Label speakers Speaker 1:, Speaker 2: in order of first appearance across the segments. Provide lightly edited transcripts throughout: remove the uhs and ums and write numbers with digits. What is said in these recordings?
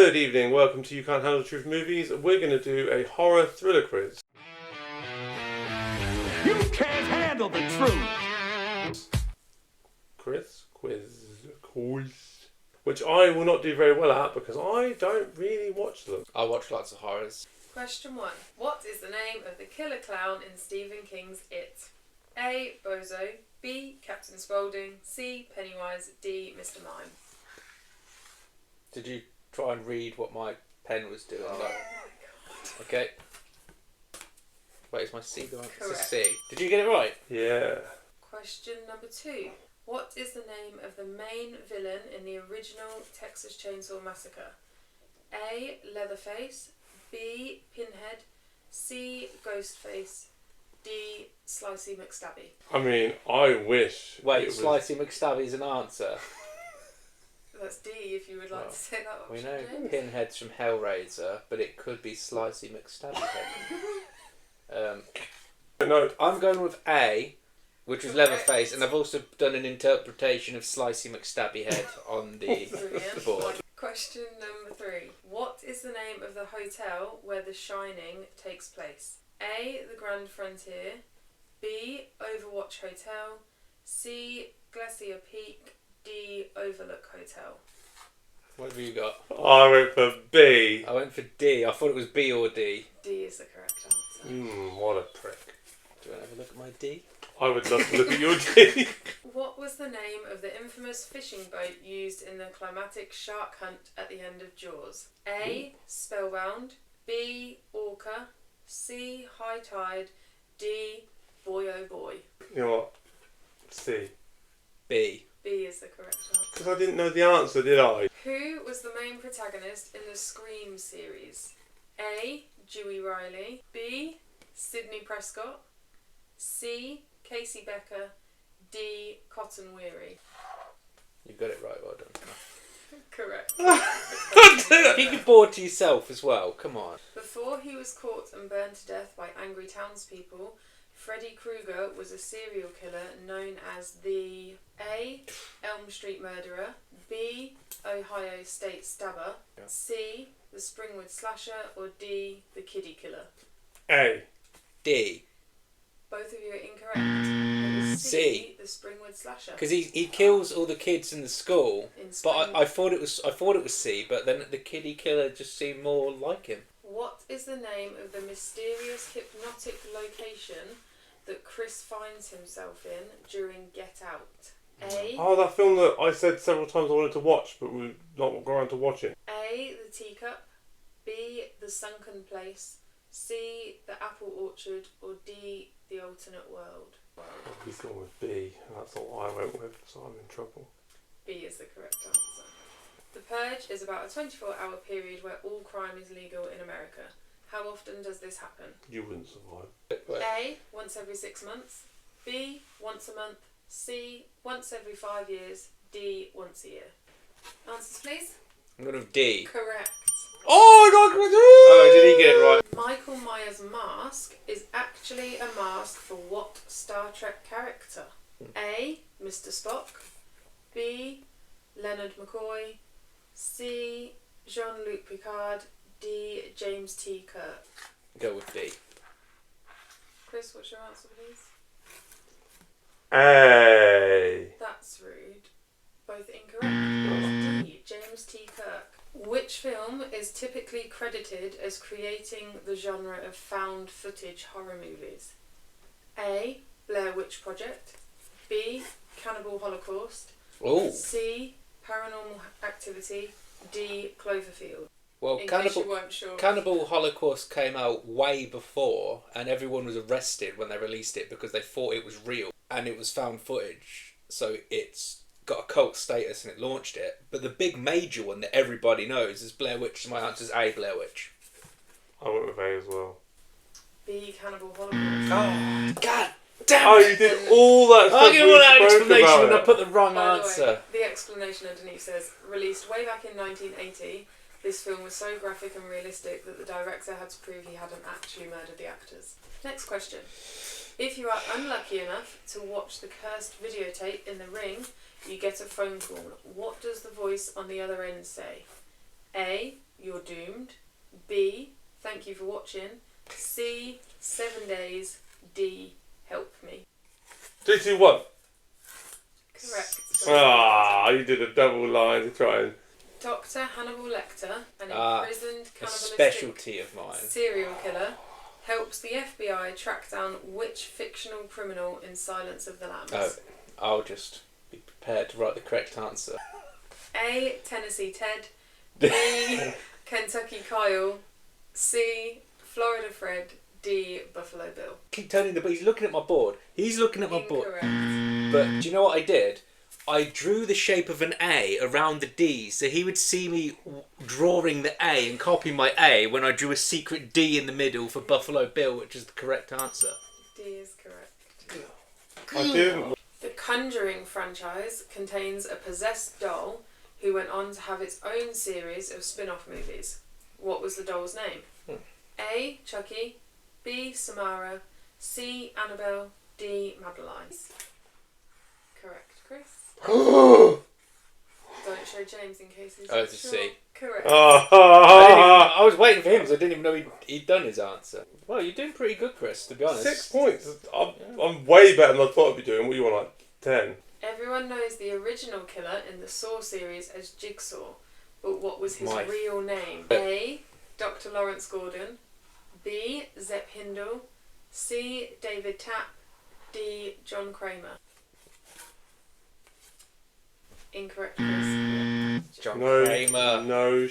Speaker 1: Good evening, welcome to You Can't Handle the Truth Movies. We're going to do a horror thriller quiz.
Speaker 2: You can't handle the truth!
Speaker 1: Quiz. Which I will not do very well at because I don't really watch them.
Speaker 3: I watch lots of horrors.
Speaker 4: Question 1. What is the name of the killer clown in Stephen King's It? A. Bozo. B. Captain Spaulding. C. Pennywise. D. Mr. Mime.
Speaker 3: Did you try and read what my pen was doing?
Speaker 4: Oh
Speaker 3: Like,
Speaker 4: my god.
Speaker 3: okay. Wait, is my C the right? It's a
Speaker 4: Correct.
Speaker 3: C. Did you get it right?
Speaker 1: Yeah.
Speaker 4: Question number 2. What is the name of the main villain in the original Texas Chainsaw Massacre? A. Leatherface. B. Pinhead. C. Ghostface. D. Slicey McStabby.
Speaker 1: I mean, I wish.
Speaker 3: Wait,
Speaker 1: it was...
Speaker 3: Slicey McStabby's an answer.
Speaker 4: That's D if you would like to say that
Speaker 3: We
Speaker 4: option,
Speaker 3: know
Speaker 4: James.
Speaker 3: Pinhead's from Hellraiser, but it could be Slicey McStabby head.
Speaker 1: No,
Speaker 3: I'm going with A, which was Leatherface, and I've also done an interpretation of Slicey McStabby head on the
Speaker 4: Brilliant.
Speaker 3: board.
Speaker 4: Question number 3. What is the name of the hotel where The Shining takes place? A. The Grand Frontier. B. Overwatch Hotel. C. Glacier Peak. D. Overlook Hotel.
Speaker 3: What have you got?
Speaker 1: I went for B.
Speaker 3: I went for D. I thought it was B or D.
Speaker 4: D is the correct answer.
Speaker 1: What a prick.
Speaker 3: Do you want to have a look at my D?
Speaker 1: I would love to look at your D.
Speaker 4: What was the name of the infamous fishing boat used in the climatic shark hunt at the end of Jaws? A. Spellbound. B. Orca. C. High Tide. D. Boy Oh Boy.
Speaker 1: You know what? C.
Speaker 3: B.
Speaker 4: B is the correct answer.
Speaker 1: Because I didn't know the answer, did I?
Speaker 4: Who was the main protagonist in the Scream series? A. Dewey Riley. B. Sidney Prescott. C. Casey Becker. D. Cotton Weary.
Speaker 3: You got it right, well done.
Speaker 4: Correct.
Speaker 3: Keep your board to yourself as well, come on.
Speaker 4: Before he was caught and burned to death by angry townspeople, Freddy Krueger was a serial killer known as the A. Elm Street Murderer, B. Ohio State Stabber,
Speaker 3: Yeah.
Speaker 4: C. The Springwood Slasher, or D. The Kiddie Killer.
Speaker 1: A.
Speaker 3: D.
Speaker 4: Both of you are incorrect. It was
Speaker 3: C.
Speaker 4: The Springwood Slasher.
Speaker 3: Because he kills all the kids in the school,
Speaker 4: In
Speaker 3: but
Speaker 4: Spring-
Speaker 3: I thought it was C, but then the kiddie killer just seemed more like him.
Speaker 4: What is the name of the mysterious hypnotic location that Chris finds himself in during Get Out? A.
Speaker 1: Oh, that film that I said several times I wanted to watch, but we not got around to watching.
Speaker 4: A. The Teacup. B. The Sunken Place. C. The Apple Orchard. Or D. The Alternate World.
Speaker 1: He's gone with B, and that's all I went with, so I'm in trouble.
Speaker 4: B is the correct answer. The Purge is about a 24-hour period where all crime is legal in America. How often does this happen?
Speaker 1: You wouldn't survive.
Speaker 4: A. Once every 6 months. B. Once a month. C. Once every 5 years. D. Once a year. Answers, please.
Speaker 3: I'm going with D.
Speaker 4: Correct.
Speaker 1: Oh, I got
Speaker 3: Oh, did he get it right?
Speaker 4: Michael Myers' mask is actually a mask for what Star Trek character? A. Mr. Spock. B. Leonard McCoy. C. Jean-Luc Picard. D. James T. Kirk.
Speaker 3: Go with D.
Speaker 4: Chris, what's your answer, please?
Speaker 1: A.
Speaker 4: That's rude. Both incorrect. D. James T. Kirk. Which film is typically credited as creating the genre of found footage horror movies? A. Blair Witch Project. B. Cannibal Holocaust.
Speaker 3: Oh,
Speaker 4: C. Paranormal Activity. D. Cloverfield.
Speaker 3: well,
Speaker 4: In case you weren't sure.
Speaker 3: Cannibal Holocaust came out way before, and everyone was arrested when they released it because they thought it was real, and it was found footage, so it's got a cult status and it launched it. But the big major one that everybody knows is Blair Witch, so my answer is A, Blair Witch.
Speaker 1: I went with A as well.
Speaker 4: B. Cannibal Holocaust.
Speaker 3: Oh, God damn
Speaker 1: Oh,
Speaker 3: it!
Speaker 1: you did all that stuff.
Speaker 3: I'll give all that
Speaker 1: we spoke
Speaker 3: explanation
Speaker 1: about
Speaker 3: and I
Speaker 1: it.
Speaker 3: put the wrong
Speaker 4: By the
Speaker 3: answer.
Speaker 4: way, the explanation underneath says, released way back in 1980, this film was so graphic and realistic that the director had to prove he hadn't actually murdered the actors. Next question. If you are unlucky enough to watch the cursed videotape in The Ring, you get a phone call. What does the voice on the other end say? A. You're Doomed. B. Thank You for Watching. C. 7 Days. D. Help Me.
Speaker 1: 3, 2, 1.
Speaker 4: Correct.
Speaker 1: Ah, you did a double line to try and.
Speaker 4: Dr. Hannibal Lecter, an imprisoned
Speaker 3: A
Speaker 4: cannibalistic
Speaker 3: specialty of mine.
Speaker 4: serial killer, helps the FBI track down which fictional criminal in Silence of the Lambs?
Speaker 3: Oh, I'll just be prepared to write the correct answer.
Speaker 4: A. Tennessee Ted. B. Kentucky Kyle. C. Florida Fred. D. Buffalo Bill.
Speaker 3: Keep turning but he's looking at my board. He's looking at my board.
Speaker 4: Incorrect.
Speaker 3: But do you know what I did? I drew the shape of an A around the D, so he would see me drawing the A and copying my A when I drew a secret D in the middle for Buffalo Bill, which is the correct answer.
Speaker 4: D is correct.
Speaker 1: I didn't.
Speaker 4: The Conjuring franchise contains a possessed doll who went on to have its own series of spin-off movies. What was the doll's name? A. Chucky. B. Samara. C. Annabelle. D. Madeline. Correct, Chris. Don't show James in case he's
Speaker 3: Oh,
Speaker 4: not
Speaker 3: it's a
Speaker 4: sure.
Speaker 3: C.
Speaker 4: Correct.
Speaker 3: I was waiting for him because I didn't even know he'd done his answer. Well, you're doing pretty good, Chris, to be honest.
Speaker 1: 6 points. I'm way better than I thought I'd be doing. What do you want, like 10?
Speaker 4: Everyone knows the original killer in the Saw series as Jigsaw, but what was his
Speaker 3: Mike.
Speaker 4: real name? A. Dr. Lawrence Gordon. B. Zepp Hindle. C. David Tapp. D. John Kramer. Incorrect, Chris.
Speaker 3: John
Speaker 1: No.
Speaker 3: Kramer.
Speaker 1: No.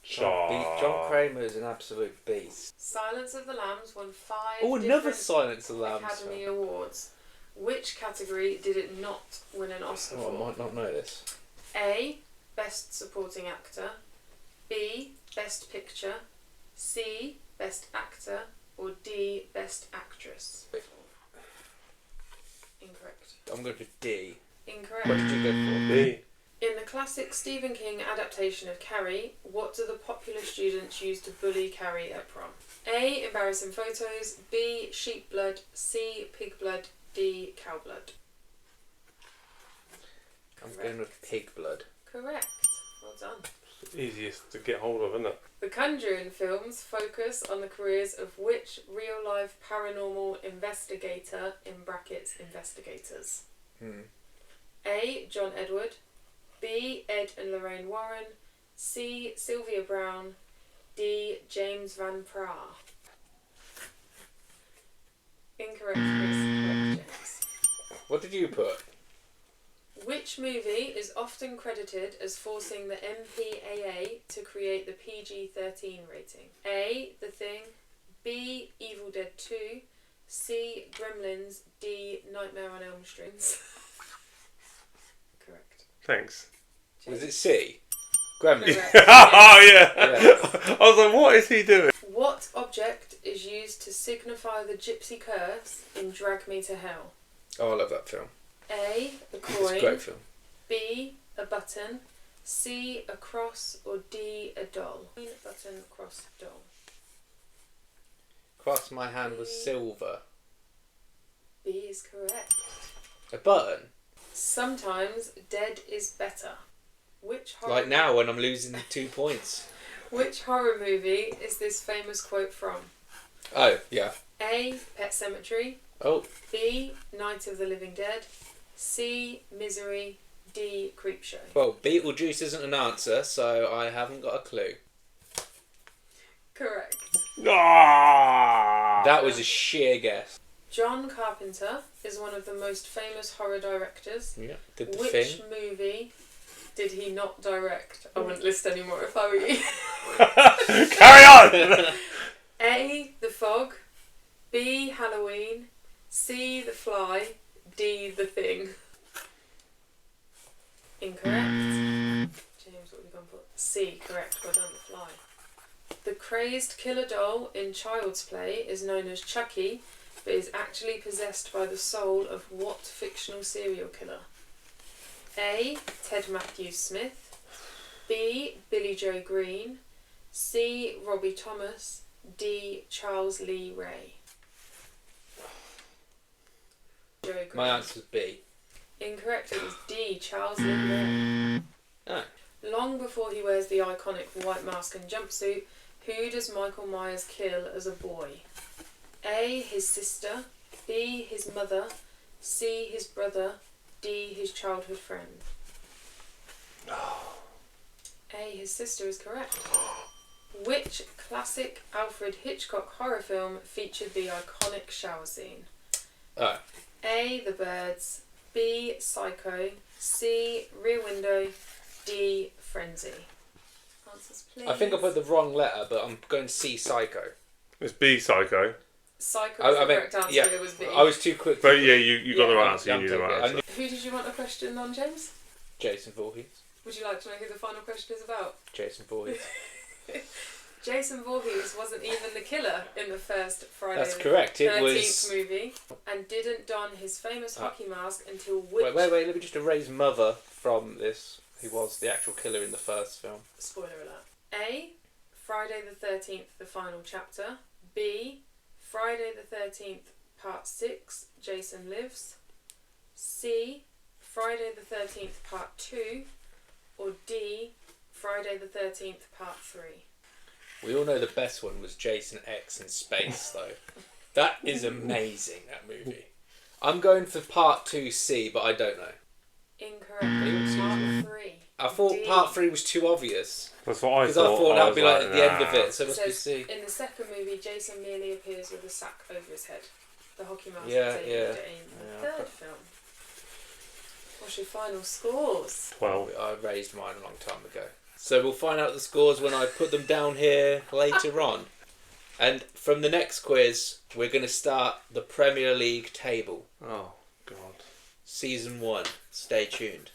Speaker 3: John Kramer is an absolute beast.
Speaker 4: Silence of the Lambs won 5
Speaker 3: Oh, another
Speaker 4: different
Speaker 3: Silence of the Lambs.
Speaker 4: Academy Awards. Which category did it not win an Oscar
Speaker 3: Oh, I
Speaker 4: for?
Speaker 3: might not know this.
Speaker 4: A. Best Supporting Actor. B. Best Picture. C. Best Actor. Or D. Best Actress. Incorrect.
Speaker 3: I'm going to D.
Speaker 4: Incorrect.
Speaker 3: What did you go for?
Speaker 1: B.
Speaker 4: In the classic Stephen King adaptation of Carrie, what do the popular students use to bully Carrie at prom? A. Embarrassing photos. B. Sheep blood. C. Pig blood. D. Cow blood.
Speaker 3: I'm going with pig blood.
Speaker 4: Correct. Well done.
Speaker 1: Easiest to get hold of, isn't it?
Speaker 4: The Conjuring films focus on the careers of which real-life paranormal investigator (in brackets investigators)? A. John Edward. B. Ed and Lorraine Warren. C. Sylvia Brown. D. James Van Praagh. Incorrect, Chris. Correct, James.
Speaker 3: What did you put?
Speaker 4: Which movie is often credited as forcing the MPAA to create the PG-13 rating? A. The Thing. B. Evil Dead 2. C. Gremlins. D. Nightmare on Elm Street. Correct.
Speaker 1: Thanks.
Speaker 3: Was it C? Gremlins.
Speaker 4: Correct.
Speaker 1: Oh, yeah.
Speaker 3: Yeah.
Speaker 1: I was like, what is he doing?
Speaker 4: What object is used to signify the gypsy curse in Drag Me to Hell?
Speaker 3: Oh, I love that film.
Speaker 4: A. A
Speaker 3: It's a
Speaker 4: coin.
Speaker 3: great film.
Speaker 4: B. A button. C. A cross. Or D. A doll. Button, cross, doll.
Speaker 3: Cross my hand was silver.
Speaker 4: B is correct.
Speaker 3: A button?
Speaker 4: Sometimes dead is better. Which horror
Speaker 3: Like now when I'm losing 2 points.
Speaker 4: Which horror movie is this famous quote from?
Speaker 3: Oh, yeah.
Speaker 4: A. Pet Sematary.
Speaker 3: Oh,
Speaker 4: B. Night of the Living Dead. C. Misery. D. Creepshow.
Speaker 3: well, Beetlejuice isn't an answer, so I haven't got a clue.
Speaker 4: Correct.
Speaker 1: Ah!
Speaker 3: That was a sheer guess.
Speaker 4: John Carpenter is one of the most famous horror directors.
Speaker 3: Yeah, did the
Speaker 4: Which
Speaker 3: thing.
Speaker 4: movie did he not direct? I wouldn't list any more if I were you.
Speaker 1: Carry on!
Speaker 4: A. The Fog. B. Halloween. C. The Fly. D. The Thing. Incorrect. James, what have you gone for? C. Correct. Well done, The Fly. The crazed killer doll in Child's Play is known as Chucky, but is actually possessed by the soul of what fictional serial killer? A. Ted Matthews Smith. B. Billy Joe Green. C. Robbie Thomas. D. Charles Lee Ray. Joe Green.
Speaker 3: My answer's B.
Speaker 4: Incorrect, it was D. Charles Lee Ray.
Speaker 3: Oh.
Speaker 4: Long before he wears the iconic white mask and jumpsuit, who does Michael Myers kill as a boy? A. His sister. B. His mother. C. His brother. D. His childhood friend. A. His sister is correct. Which classic Alfred Hitchcock horror film featured the iconic shower scene?
Speaker 3: Oh.
Speaker 4: A. The Birds. B. Psycho. C. Rear Window. D. Frenzy. Answers, please.
Speaker 3: I think I put the wrong letter, but I'm going to see Psycho.
Speaker 1: It's B, Psycho.
Speaker 4: Psycho was the correct answer,
Speaker 3: yeah,
Speaker 4: but it was B.
Speaker 3: I was too quick.
Speaker 1: But yeah, you got the right answer.
Speaker 3: Yeah,
Speaker 1: You knew the right
Speaker 3: I
Speaker 1: answer.
Speaker 3: knew
Speaker 4: Who did you want a question on, James?
Speaker 3: Jason Voorhees.
Speaker 4: Would you like to know who the final question is about?
Speaker 3: Jason Voorhees.
Speaker 4: Jason Voorhees wasn't even the killer in the first Friday
Speaker 3: That's
Speaker 4: the
Speaker 3: correct. It
Speaker 4: 13th
Speaker 3: was.
Speaker 4: movie, and didn't don his famous hockey mask until which...
Speaker 3: Wait. Let me just erase Mother from this. Who was the actual killer in the first film?
Speaker 4: Spoiler alert. A. Friday the 13th, the final chapter. B. Friday the 13th, part 6, Jason Lives. C. Friday the 13th, part 2. Or D. Friday the 13th, part 3.
Speaker 3: We all know the best one was Jason X in space, though. That is amazing, that movie. I'm going for part 2C, but I don't know.
Speaker 4: Incorrect. Part 3.
Speaker 3: I thought
Speaker 4: D.
Speaker 3: part 3 was too obvious.
Speaker 1: That's what I
Speaker 3: Because
Speaker 1: thought.
Speaker 3: I thought that would
Speaker 1: was
Speaker 3: be like at the end of
Speaker 1: nah.
Speaker 3: it, so it must be
Speaker 4: Says,
Speaker 3: C.
Speaker 4: in the second movie, Jason merely appears with a sack over his head. The hockey mask
Speaker 3: Yeah,
Speaker 4: is taken
Speaker 3: yeah.
Speaker 4: in the
Speaker 3: Yeah,
Speaker 4: third film. What's your final scores?
Speaker 1: 12.
Speaker 3: I raised mine a long time ago. So we'll find out the scores when I put them down here later on. And from the next quiz, we're going to start the Premier League table.
Speaker 1: Oh, God.
Speaker 3: Season 1. Stay tuned.